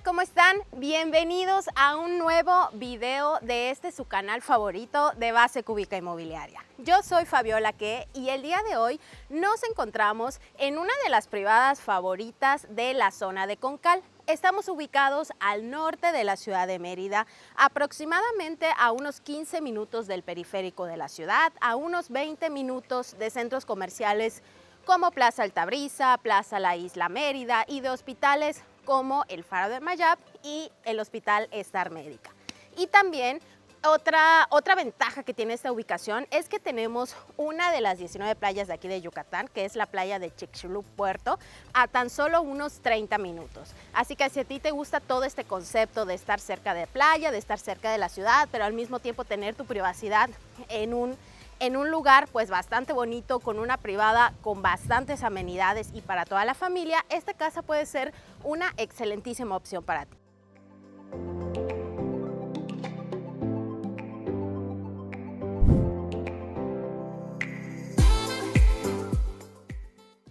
¿cómo están? Bienvenidos a un nuevo video de su canal favorito de Base Cúbica Inmobiliaria. Yo soy Fabiola Que y el día de hoy nos encontramos en una de las privadas favoritas de la zona de Concal. Estamos ubicados al norte de la ciudad de Mérida, aproximadamente a unos 15 minutos del periférico de la ciudad, a unos 20 minutos de centros comerciales como Plaza Altabrisa, Plaza La Isla Mérida y de hospitales como el Faro de Mayab y el Hospital Star Médica. Y también otra ventaja que tiene esta ubicación es que tenemos una de las 19 playas de aquí de Yucatán, que es la playa de Chicxulub Puerto, a tan solo unos 30 minutos. Así que si a ti te gusta todo este concepto de estar cerca de playa, de estar cerca de la ciudad, pero al mismo tiempo tener tu privacidad en un lugar pues bastante bonito, con una privada con bastantes amenidades y para toda la familia, esta casa puede ser una excelentísima opción para ti.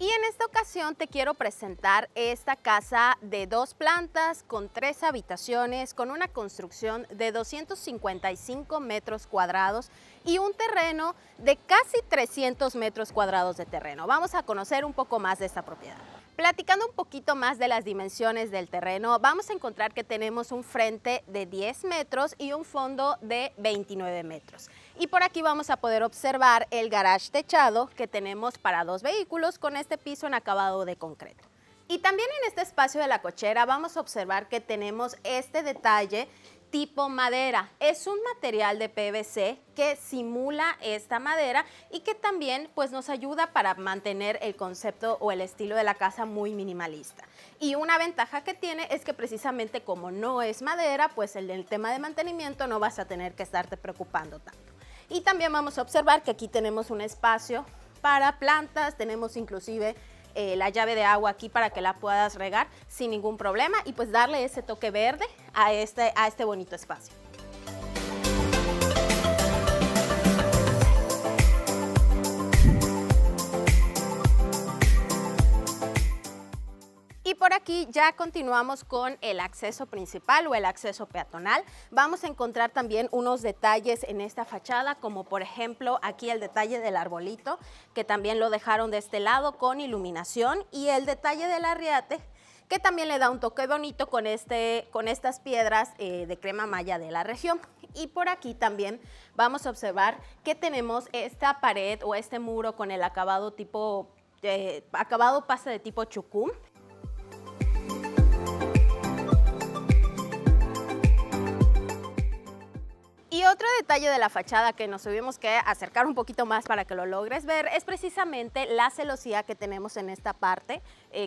Y en esta ocasión te quiero presentar esta casa de 2 plantas con 3 habitaciones, con una construcción de 255 metros cuadrados y un terreno de casi 300 metros cuadrados de terreno. Vamos a conocer un poco más de esta propiedad. Platicando un poquito más de las dimensiones del terreno, vamos a encontrar que tenemos un frente de 10 metros y un fondo de 29 metros. Y por aquí vamos a poder observar el garage techado que tenemos para 2 vehículos con este piso en acabado de concreto. Y también en este espacio de la cochera vamos a observar que tenemos este detalle tipo madera. Es un material de PVC que simula esta madera y que también pues nos ayuda para mantener el concepto o el estilo de la casa muy minimalista. Y una ventaja que tiene es que precisamente como no es madera, pues el tema de mantenimiento no vas a tener que estarte preocupando tanto. Y también vamos a observar que aquí tenemos un espacio para plantas, tenemos inclusive la llave de agua aquí para que la puedas regar sin ningún problema y pues darle ese toque verde a este bonito espacio. Y por aquí ya continuamos con el acceso principal o el acceso peatonal. Vamos a encontrar también unos detalles en esta fachada, como por ejemplo aquí el detalle del arbolito, que también lo dejaron de este lado con iluminación, y el detalle del arriate, que también le da un toque bonito con estas piedras de crema maya de la región. Y por aquí también vamos a observar que tenemos esta pared o este muro con el acabado pasta de tipo chucum. Y otro detalle de la fachada que nos tuvimos que acercar un poquito más para que lo logres ver es precisamente la celosía que tenemos en esta parte,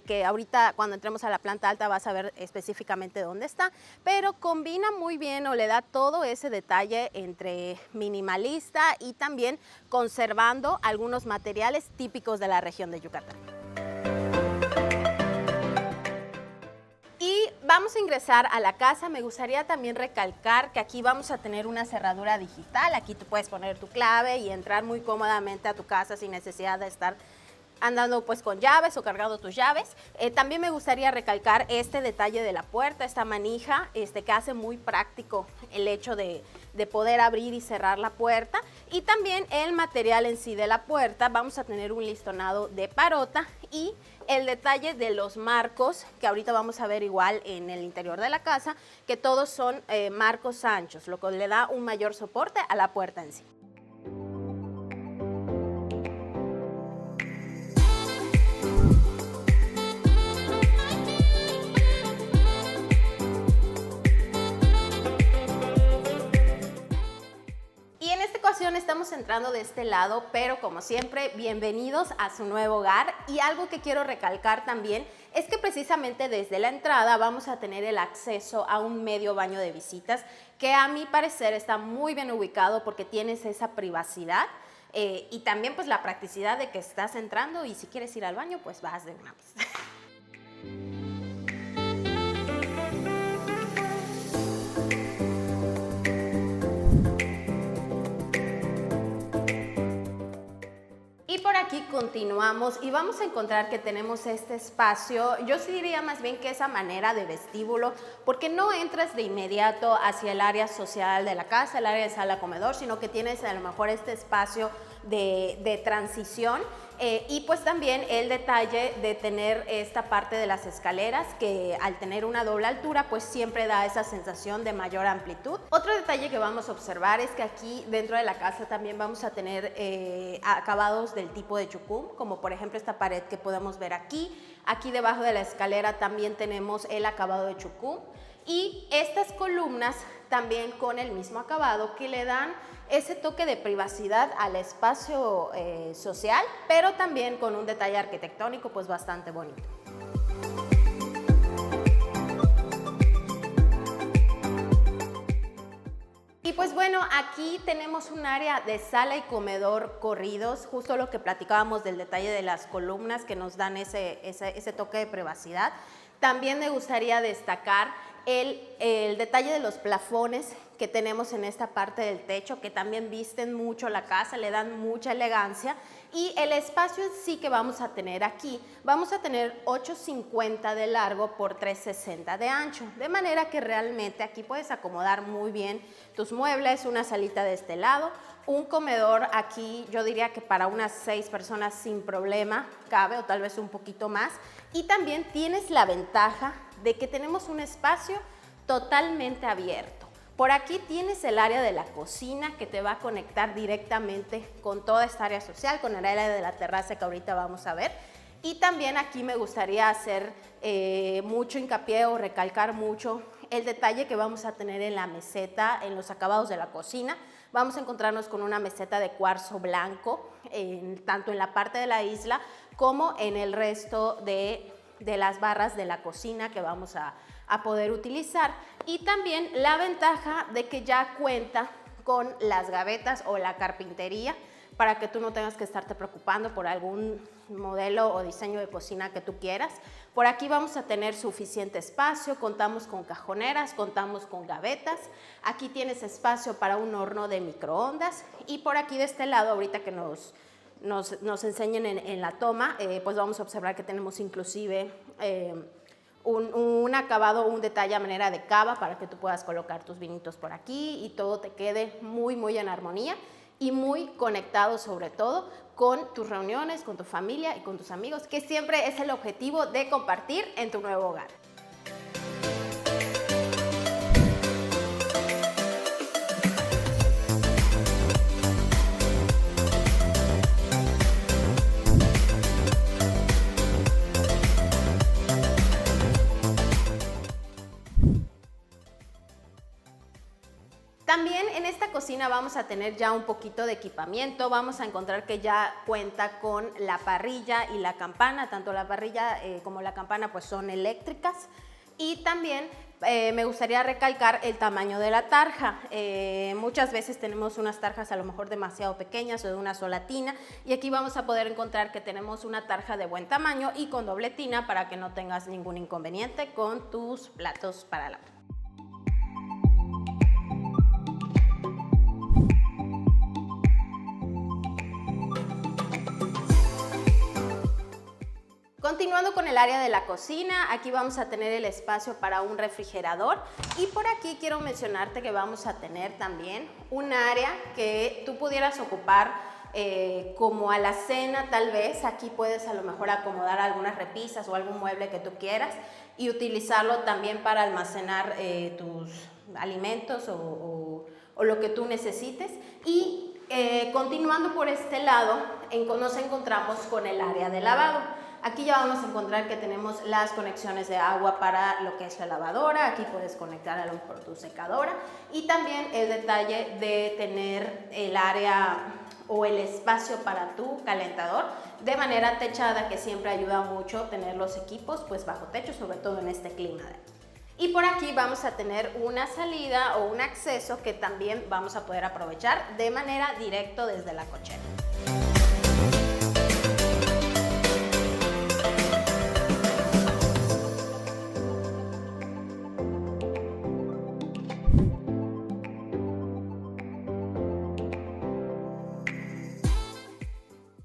que ahorita cuando entremos a la planta alta vas a ver específicamente dónde está, pero combina muy bien o le da todo ese detalle entre minimalista y también conservando algunos materiales típicos de la región de Yucatán. Vamos a ingresar a la casa. Me gustaría también recalcar que aquí vamos a tener una cerradura digital. Aquí tú puedes poner tu clave y entrar muy cómodamente a tu casa sin necesidad de estar andando pues con llaves o cargando tus llaves. También me gustaría recalcar este detalle de la puerta, esta manija que hace muy práctico el hecho de poder abrir y cerrar la puerta. Y también el material en sí de la puerta, vamos a tener un listonado de parota y el detalle de los marcos, que ahorita vamos a ver igual en el interior de la casa, que todos son marcos anchos, lo que le da un mayor soporte a la puerta en sí. Estamos entrando de este lado, pero como siempre, bienvenidos a su nuevo hogar. Y algo que quiero recalcar también es que precisamente desde la entrada vamos a tener el acceso a un medio baño de visitas, que a mi parecer está muy bien ubicado porque tienes esa privacidad y también pues la practicidad de que estás entrando y si quieres ir al baño pues vas de una vez. aquí continuamos y vamos a encontrar que tenemos este espacio, yo sí diría más bien que esa manera de vestíbulo, porque no entras de inmediato hacia el área social de la casa, el área de sala-comedor, sino que tienes a lo mejor este espacio de transición. Y pues también el detalle de tener esta parte de las escaleras que al tener una doble altura pues siempre da esa sensación de mayor amplitud. Otro detalle que vamos a observar es que aquí dentro de la casa también vamos a tener acabados del tipo de chucum, como por ejemplo esta pared que podemos ver aquí. Aquí debajo de la escalera también tenemos el acabado de chucum y estas columnas también con el mismo acabado que le dan ese toque de privacidad al espacio social, pero también con un detalle arquitectónico pues bastante bonito. Y pues bueno, aquí tenemos un área de sala y comedor corridos, justo lo que platicábamos del detalle de las columnas que nos dan ese toque de privacidad. También me gustaría destacar el detalle de los plafones que tenemos en esta parte del techo, que también visten mucho la casa, le dan mucha elegancia. Y el espacio sí que vamos a tener aquí, vamos a tener 8.50 de largo por 3.60 de ancho, de manera que realmente aquí puedes acomodar muy bien tus muebles, una salita de este lado, un comedor aquí, yo diría que para unas 6 personas sin problema cabe, o tal vez un poquito más. Y también tienes la ventaja de que tenemos un espacio totalmente abierto. Por aquí tienes el área de la cocina que te va a conectar directamente con toda esta área social, con el área de la terraza que ahorita vamos a ver. Y también aquí me gustaría hacer mucho hincapié o recalcar mucho el detalle que vamos a tener en la meseta, en los acabados de la cocina. Vamos a encontrarnos con una meseta de cuarzo blanco, tanto en la parte de la isla como en el resto de las barras de la cocina que vamos a poder utilizar. Y también la ventaja de que ya cuenta con las gavetas o la carpintería para que tú no tengas que estarte preocupando por algún modelo o diseño de cocina que tú quieras. Por aquí vamos a tener suficiente espacio, contamos con cajoneras, contamos con gavetas. Aquí tienes espacio para un horno de microondas y por aquí de este lado, ahorita que nos enseñen en la toma, pues vamos a observar que tenemos inclusive un acabado, un detalle a manera de cava para que tú puedas colocar tus vinitos por aquí y todo te quede muy, muy en armonía y muy conectado sobre todo con tus reuniones, con tu familia y con tus amigos, que siempre es el objetivo de compartir en tu nuevo hogar. También en esta cocina vamos a tener ya un poquito de equipamiento, vamos a encontrar que ya cuenta con la parrilla y la campana, tanto la parrilla como la campana pues son eléctricas y también me gustaría recalcar el tamaño de la tarja. Muchas veces tenemos unas tarjas a lo mejor demasiado pequeñas o de una sola tina y aquí vamos a poder encontrar que tenemos una tarja de buen tamaño y con doble tina para que no tengas ningún inconveniente con tus platos para la Continuando con el área de la cocina, aquí vamos a tener el espacio para un refrigerador y por aquí quiero mencionarte que vamos a tener también un área que tú pudieras ocupar como alacena tal vez. Aquí puedes a lo mejor acomodar algunas repisas o algún mueble que tú quieras y utilizarlo también para almacenar tus alimentos o lo que tú necesites. Y continuando por este lado, nos encontramos con el área de lavado. Aquí ya vamos a encontrar que tenemos las conexiones de agua para lo que es la lavadora, aquí puedes conectar a lo mejor tu secadora y también el detalle de tener el área o el espacio para tu calentador de manera techada, que siempre ayuda mucho tener los equipos pues bajo techo, sobre todo en este clima. Y por aquí vamos a tener una salida o un acceso que también vamos a poder aprovechar de manera directa desde la cochera.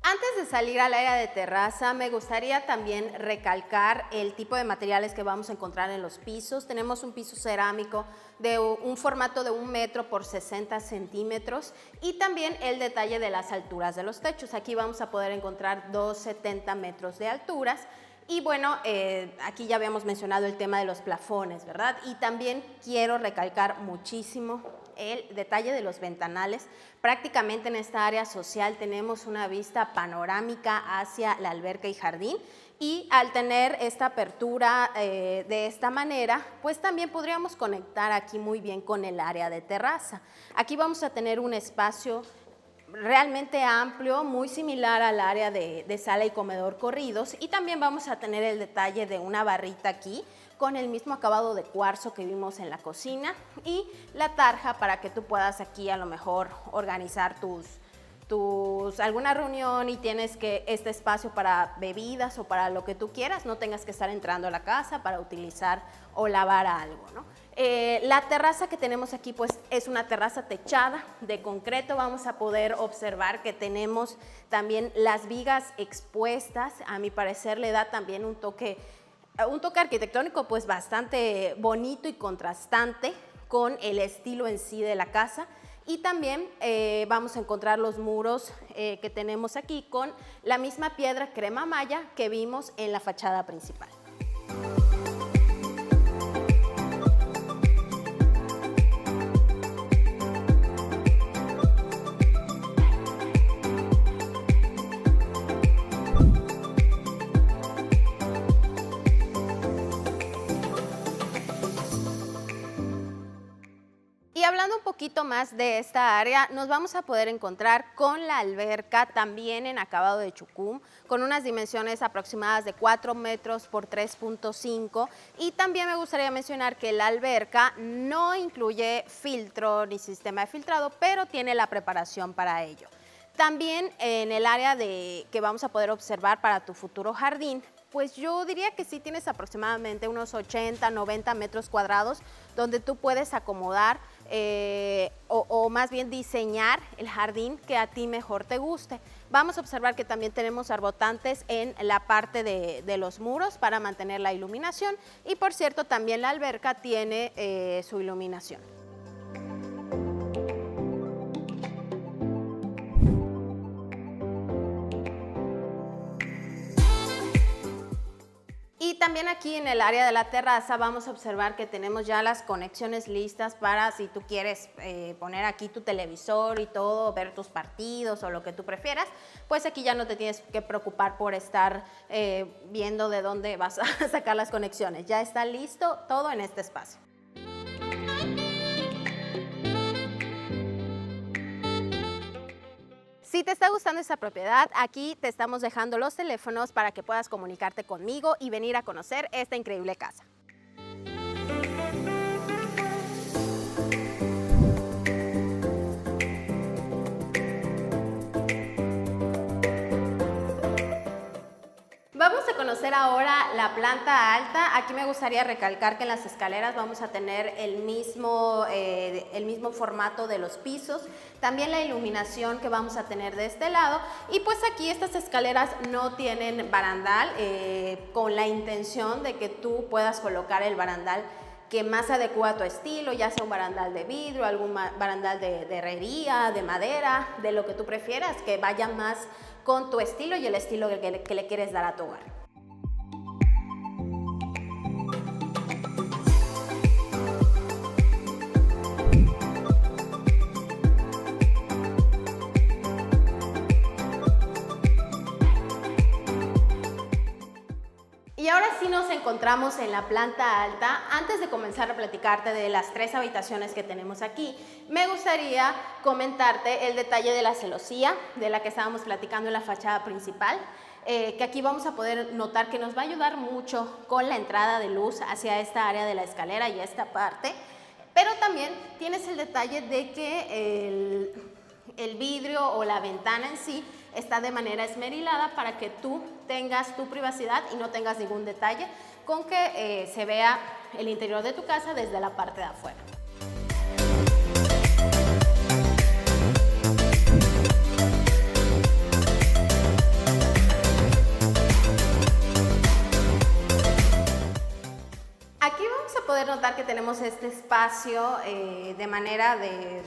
Antes de salir al área de terraza, me gustaría también recalcar el tipo de materiales que vamos a encontrar en los pisos. Tenemos un piso cerámico de un formato de 1 metro por 60 centímetros y también el detalle de las alturas de los techos. Aquí vamos a poder encontrar 2,70 metros de alturas. Y bueno, aquí ya habíamos mencionado el tema de los plafones, ¿verdad? Y también quiero recalcar muchísimo el detalle de los ventanales. Prácticamente en esta área social tenemos una vista panorámica hacia la alberca y jardín, y al tener esta apertura de esta manera, pues también podríamos conectar aquí muy bien con el área de terraza. Aquí vamos a tener un espacio realmente amplio, muy similar al área de sala y comedor corridos, y también vamos a tener el detalle de una barrita aquí con el mismo acabado de cuarzo que vimos en la cocina, y la tarja para que tú puedas aquí a lo mejor organizar alguna reunión y tienes que este espacio para bebidas o para lo que tú quieras, no tengas que estar entrando a la casa para utilizar o lavar algo, ¿no? La terraza que tenemos aquí pues es una terraza techada de concreto. Vamos a poder observar que tenemos también las vigas expuestas. A mi parecer le da también un toque arquitectónico pues bastante bonito y contrastante con el estilo en sí de la casa. Y también vamos a encontrar los muros que tenemos aquí con la misma piedra crema maya que vimos en la fachada principal. Y hablando un poquito más de esta área, nos vamos a poder encontrar con la alberca también en acabado de chucum, con unas dimensiones aproximadas de 4 metros por 3,5. Y también me gustaría mencionar que la alberca no incluye filtro ni sistema de filtrado, pero tiene la preparación para ello. También en el área que vamos a poder observar para tu futuro jardín, pues yo diría que sí tienes aproximadamente unos 80, 90 metros cuadrados donde tú puedes acomodar o más bien diseñar el jardín que a ti mejor te guste. Vamos a observar que también tenemos arbotantes en la parte de los muros para mantener la iluminación, y por cierto también la alberca tiene su iluminación. Y también aquí en el área de la terraza vamos a observar que tenemos ya las conexiones listas para si tú quieres poner aquí tu televisor y todo, ver tus partidos o lo que tú prefieras, pues aquí ya no te tienes que preocupar por estar viendo de dónde vas a sacar las conexiones. Ya está listo todo en este espacio. Si te está gustando esta propiedad, aquí te estamos dejando los teléfonos para que puedas comunicarte conmigo y venir a conocer esta increíble casa. Vamos a conocer ahora la planta alta. Aquí me gustaría recalcar que en las escaleras vamos a tener el mismo formato de los pisos, también la iluminación que vamos a tener de este lado, y pues aquí estas escaleras no tienen barandal, con la intención de que tú puedas colocar el barandal que más adecua a tu estilo, ya sea un barandal de vidrio, algún barandal de herrería, de madera, de lo que tú prefieras, que vaya más con tu estilo y el estilo que le quieres dar a tu hogar. Y ahora sí nos encontramos en la planta alta. Antes de comenzar a platicarte de las 3 habitaciones que tenemos aquí, me gustaría comentarte el detalle de la celosía, de la que estábamos platicando en la fachada principal, que aquí vamos a poder notar que nos va a ayudar mucho con la entrada de luz hacia esta área de la escalera y esta parte, pero también tienes el detalle de que el vidrio o la ventana en sí está de manera esmerilada para que tú tengas tu privacidad y no tengas ningún detalle, con que se vea el interior de tu casa desde la parte de afuera. notar que tenemos este espacio de manera de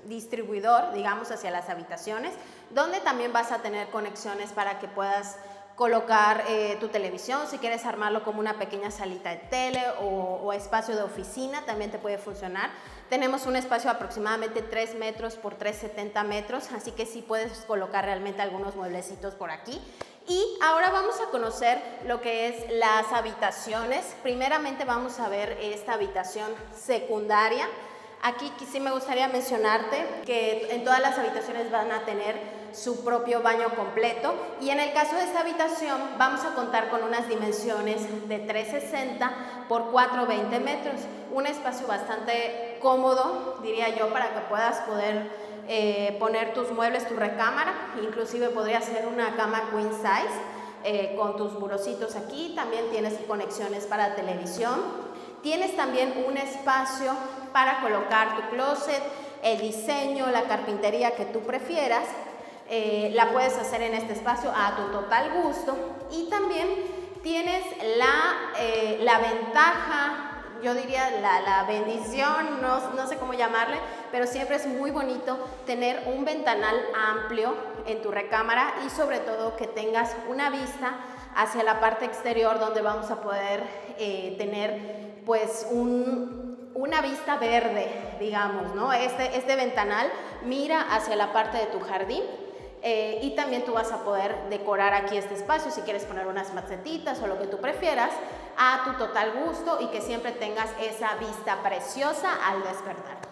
distribuidor, digamos, hacia las habitaciones, donde también vas a tener conexiones para que puedas colocar tu televisión, si quieres armarlo como una pequeña salita de tele o espacio de oficina, también te puede funcionar. Tenemos un espacio de aproximadamente 3 metros por 3,70 metros, así que sí puedes colocar realmente algunos mueblecitos por aquí. Y ahora vamos a conocer lo que es las habitaciones. Primeramente vamos a ver esta habitación secundaria. Aquí sí me gustaría mencionarte que en todas las habitaciones van a tener su propio baño completo, y en el caso de esta habitación vamos a contar con unas dimensiones de 3,60 por 4,20 metros. Un espacio bastante cómodo, diría yo, para que puedas poder poner tus muebles, tu recámara. Inclusive podría ser una cama queen size con tus burocitos aquí. También tienes conexiones para televisión. Tienes también un espacio para colocar tu closet, el diseño, la carpintería que tú prefieras. La puedes hacer en este espacio a tu total gusto. Y también tienes la ventaja, yo diría la bendición, no sé cómo llamarle, pero siempre es muy bonito tener un ventanal amplio en tu recámara, y sobre todo que tengas una vista hacia la parte exterior, donde vamos a poder tener pues una vista verde, digamos, ¿no? Este ventanal mira hacia la parte de tu jardín. Y también tú vas a poder decorar aquí este espacio si quieres poner unas macetitas o lo que tú prefieras a tu total gusto, y que siempre tengas esa vista preciosa al despertar.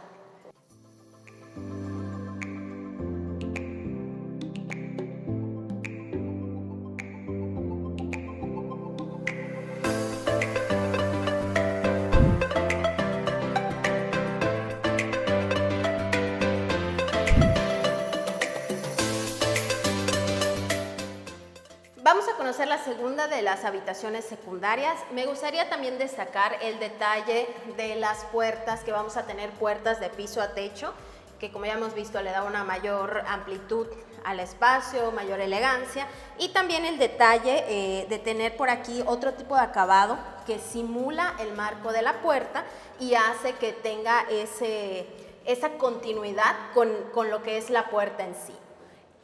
Vamos a conocer la segunda de las habitaciones secundarias. Me gustaría también destacar el detalle de las puertas, que vamos a tener puertas de piso a techo, que como ya hemos visto le da una mayor amplitud al espacio, mayor elegancia, y también el detalle de tener por aquí otro tipo de acabado que simula el marco de la puerta y hace que tenga esa continuidad con lo que es la puerta en sí.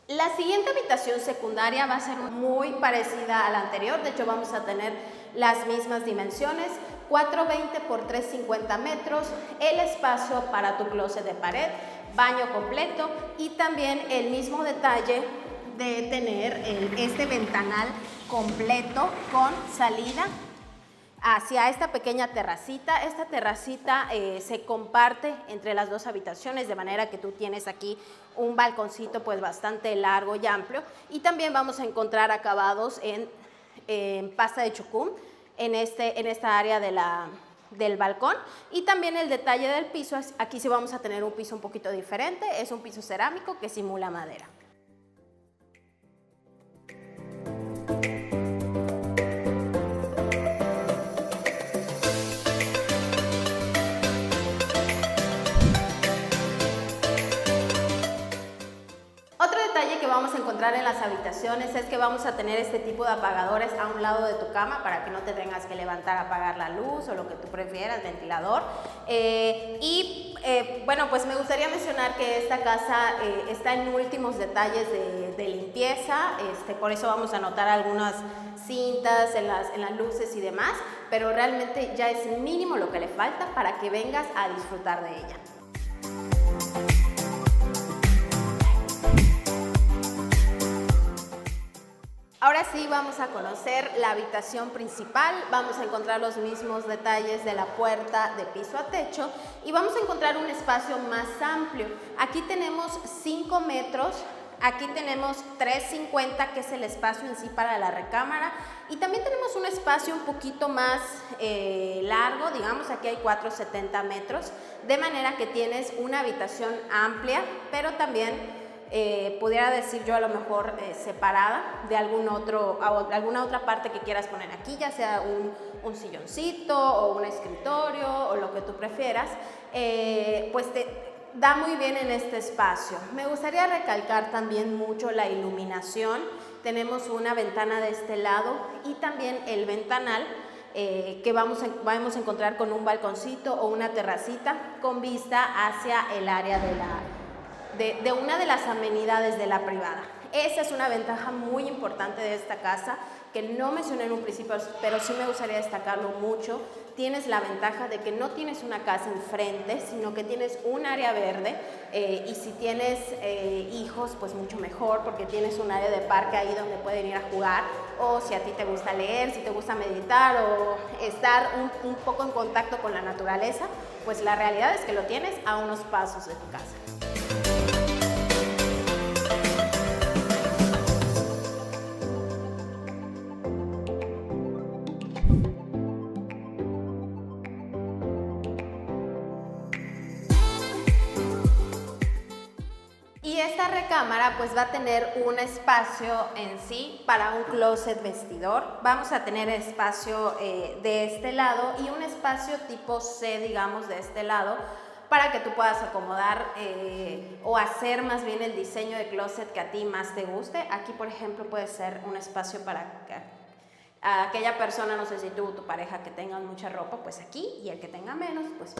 La siguiente habitación secundaria va a ser muy parecida a la anterior. De hecho, vamos a tener las mismas dimensiones, 4,20 por 3,50 metros, el espacio para tu closet de pared, baño completo, y también el mismo detalle de tener este ventanal completo con salida hacia esta pequeña terracita. Esta terracita se comparte entre las dos habitaciones, de manera que tú tienes aquí un balconcito pues bastante largo y amplio, y también vamos a encontrar acabados en pasta de chucum en esta área del balcón. Y también el detalle del piso, aquí sí vamos a tener un piso un poquito diferente, es un piso cerámico que simula madera. Otro detalle que vamos a encontrar en las habitaciones es que vamos a tener este tipo de apagadores a un lado de tu cama, para que no te tengas que levantar a apagar la luz o lo que tú prefieras, ventilador. Bueno, pues me gustaría mencionar que esta casa está en últimos detalles de limpieza, por eso vamos a notar algunas cintas en las luces y demás, pero realmente ya es mínimo lo que le falta para que vengas a disfrutar de ella. Ahora sí vamos a conocer la habitación principal. Vamos a encontrar los mismos detalles de la puerta de piso a techo, y vamos a encontrar un espacio más amplio. Aquí tenemos 5 metros, aquí tenemos 3,50 que es el espacio en sí para la recámara, y también tenemos un espacio un poquito más largo, digamos aquí hay 4,70 metros, de manera que tienes una habitación amplia, pero también pudiera decir yo a lo mejor separada de alguna otra parte que quieras poner aquí, ya sea un silloncito o un escritorio o lo que tú prefieras, pues te da muy bien en este espacio. Me gustaría recalcar también mucho la iluminación. Tenemos una ventana de este lado y también el ventanal que vamos a encontrar con un balconcito o una terracita con vista hacia el área de una de las amenidades de la privada. Esa es una ventaja muy importante de esta casa que no mencioné en un principio, pero sí me gustaría destacarlo mucho. Tienes la ventaja de que no tienes una casa enfrente, sino que tienes un área verde y si tienes hijos, pues mucho mejor, porque tienes un área de parque ahí donde pueden ir a jugar, o si a ti te gusta leer, si te gusta meditar o estar un poco en contacto con la naturaleza, pues la realidad es que lo tienes a unos pasos de tu casa. Y esta recámara pues va a tener un espacio en sí para un closet vestidor. Vamos a tener espacio de este lado y un espacio tipo C, digamos, de este lado, para que tú puedas acomodar o hacer más bien el diseño de closet que a ti más te guste. Aquí, por ejemplo, puede ser un espacio para aquella persona, no sé si tú o tu pareja que tengan mucha ropa, pues aquí, y el que tenga menos, pues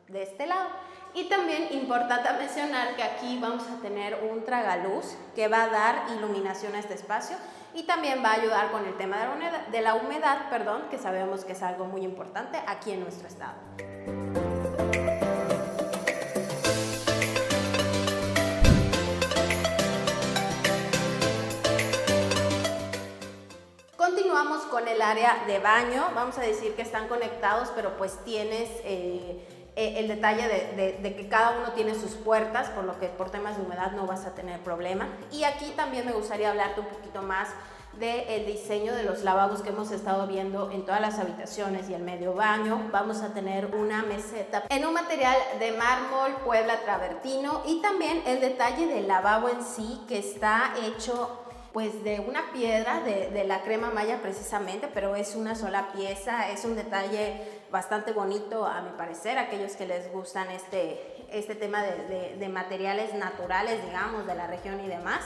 de este lado. Y también importante mencionar que aquí vamos a tener un tragaluz que va a dar iluminación a este espacio y también va a ayudar con el tema de la humedad, que sabemos que es algo muy importante aquí en nuestro estado. Continuamos con el área de baño. Vamos a decir que están conectados, pero pues tienes el detalle de que cada uno tiene sus puertas, por lo que por temas de humedad no vas a tener problema. Y aquí también me gustaría hablarte un poquito más del diseño de los lavabos que hemos estado viendo en todas las habitaciones y el medio baño. Vamos a tener una meseta en un material de mármol Puebla travertino y también el detalle del lavabo en sí, que está hecho pues de una piedra de la crema maya precisamente, pero es una sola pieza. Es un detalle bastante bonito a mi parecer. Aquellos que les gustan este tema de materiales naturales, digamos, de la región y demás,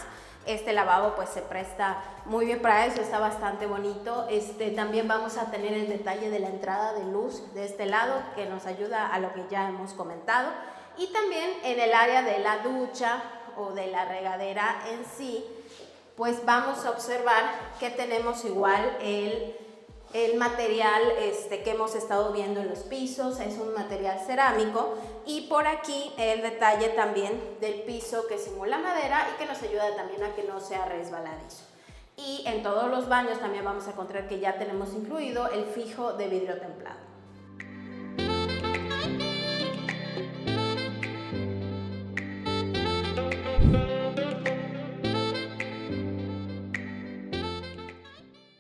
este lavabo pues se presta muy bien para eso, está bastante bonito. También vamos a tener el detalle de la entrada de luz de este lado, que nos ayuda a lo que ya hemos comentado, y también en el área de la ducha o de la regadera en sí, pues vamos a observar que tenemos igual el material que hemos estado viendo en los pisos. Es un material cerámico, y por aquí el detalle también del piso que simula madera y que nos ayuda también a que no sea resbaladizo. Y en todos los baños también vamos a encontrar que ya tenemos incluido el fijo de vidrio templado.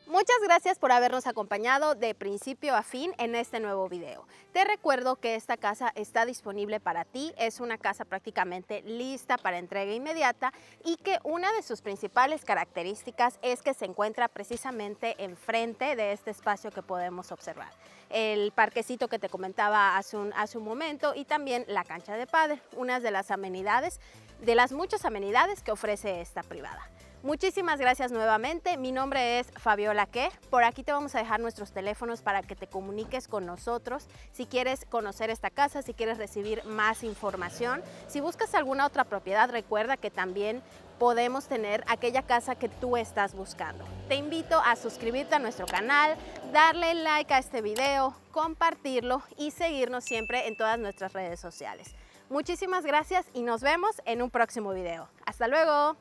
Muchas gracias por habernos acompañado de principio a fin en este nuevo video. Te recuerdo que esta casa está disponible para ti, es una casa prácticamente lista para entrega inmediata y que una de sus principales características es que se encuentra precisamente enfrente de este espacio que podemos observar. El parquecito que te comentaba hace un momento, y también la cancha de pádel, una de las amenidades, de las muchas amenidades que ofrece esta privada. Muchísimas gracias nuevamente. Mi nombre es Fabiola Que. Por aquí te vamos a dejar nuestros teléfonos para que te comuniques con nosotros si quieres conocer esta casa, si quieres recibir más información. Si buscas alguna otra propiedad, recuerda que también podemos tener aquella casa que tú estás buscando. Te invito a suscribirte a nuestro canal, darle like a este video, compartirlo y seguirnos siempre en todas nuestras redes sociales. Muchísimas gracias y nos vemos en un próximo video. ¡Hasta luego!